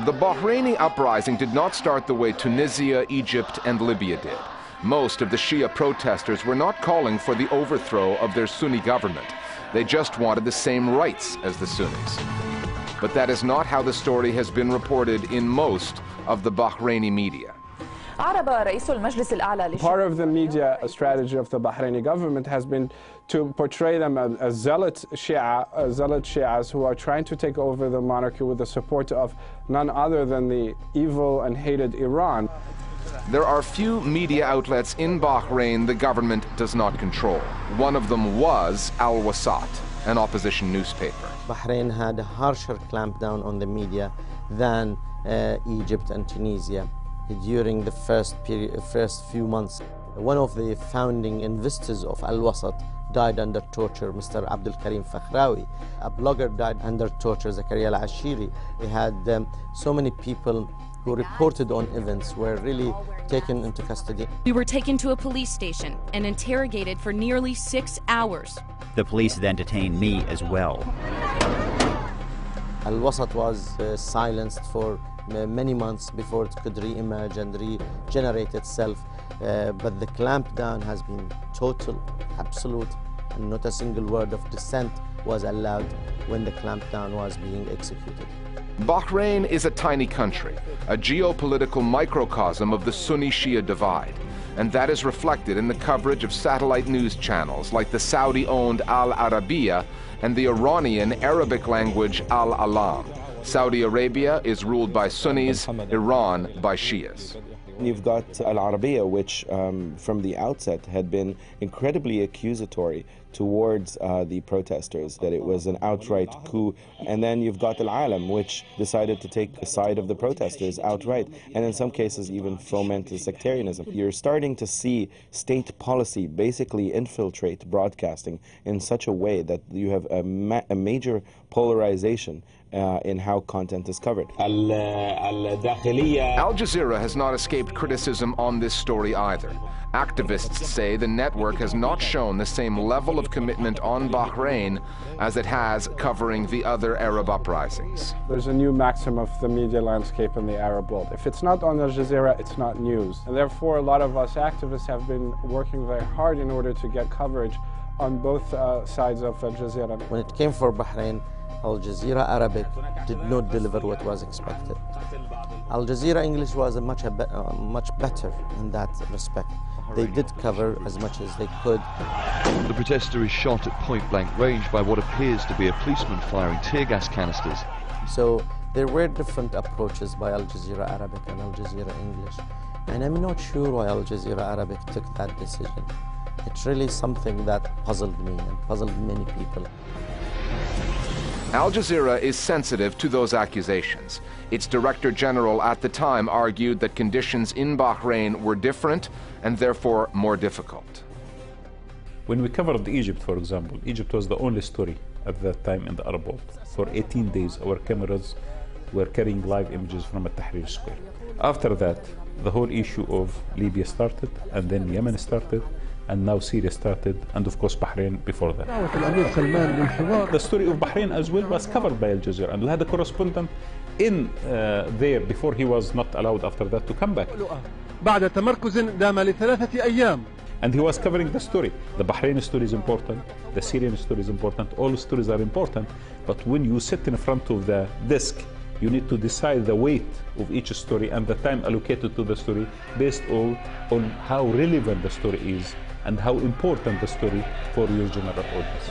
The Bahraini uprising did not start the way Tunisia, Egypt, and Libya did. Most of the Shia protesters were not calling for the overthrow of their Sunni government. They just wanted the same rights as the Sunnis. But that is not how the story has been reported in most of the Bahraini media. Part of the media strategy of the Bahraini government has been to portray them as zealot Shias who are trying to take over the monarchy with the support of none other than the evil and hated Iran. There are few media outlets in Bahrain the government does not control. One of them was Al-Wasat, an opposition newspaper. Bahrain had a harsher clampdown on the media than Egypt and Tunisia during the first few months. One of the founding investors of Al-Wasat died under torture, Mr. Abdul Karim Fakhrawi. A blogger died under torture, Zakaria Al-Ashiri. We had so many people who reported on events were really taken into custody. We were taken to a police station and interrogated for nearly 6 hours. The police then detained me as well. Al-Wasat was silenced for many months before it could re-emerge and regenerate itself. But the clampdown has been total, absolute, and not a single word of dissent was allowed when the clampdown was being executed. Bahrain is a tiny country, a geopolitical microcosm of the Sunni-Shia divide, and that is reflected in the coverage of satellite news channels like the Saudi-owned Al Arabiya and the Iranian Arabic-language Al Alam. Saudi Arabia is ruled by Sunnis, Iran by Shias. You've got Al Arabiya, which from the outset had been incredibly accusatory towards the protesters, that it was an outright coup. And then you've got Al Alam, which decided to take the side of the protesters outright, and in some cases even foment sectarianism. You're starting to see state policy basically infiltrate broadcasting in such a way that you have a major polarization in how content is covered. Al Jazeera has not escaped criticism on this story either. Activists say the network has not shown the same level of commitment on Bahrain as it has covering the other Arab uprisings. There's a new maxim of the media landscape in the Arab world. If it's not on Al Jazeera, it's not news. And therefore, a lot of us activists have been working very hard in order to get coverage on both sides of Al Jazeera. When it came for Bahrain, Al Jazeera Arabic did not deliver what was expected. Al Jazeera English was much better in that respect. They did cover as much as they could. The protester is shot at point-blank range by what appears to be a policeman firing tear gas canisters. So there were different approaches by Al Jazeera Arabic and Al Jazeera English. And I'm not sure why Al Jazeera Arabic took that decision. It's really something that puzzled me and puzzled many people. Al Jazeera is sensitive to those accusations. Its director general at the time argued that conditions in Bahrain were different and therefore more difficult. When we covered Egypt, for example, Egypt was the only story at that time in the Arab world. For 18 days, our cameras were carrying live images from Tahrir Square. After that, the whole issue of Libya started, and then Yemen started, and now Syria started, and of course Bahrain before that. The story of Bahrain as well was covered by Al Jazeera, and we had a correspondent in there before he was not allowed after that to come back. And he was covering the story. The Bahraini story is important, the Syrian story is important, all stories are important, but when you sit in front of the desk, you need to decide the weight of each story and the time allocated to the story based on how relevant the story is and how important the story for your general audience.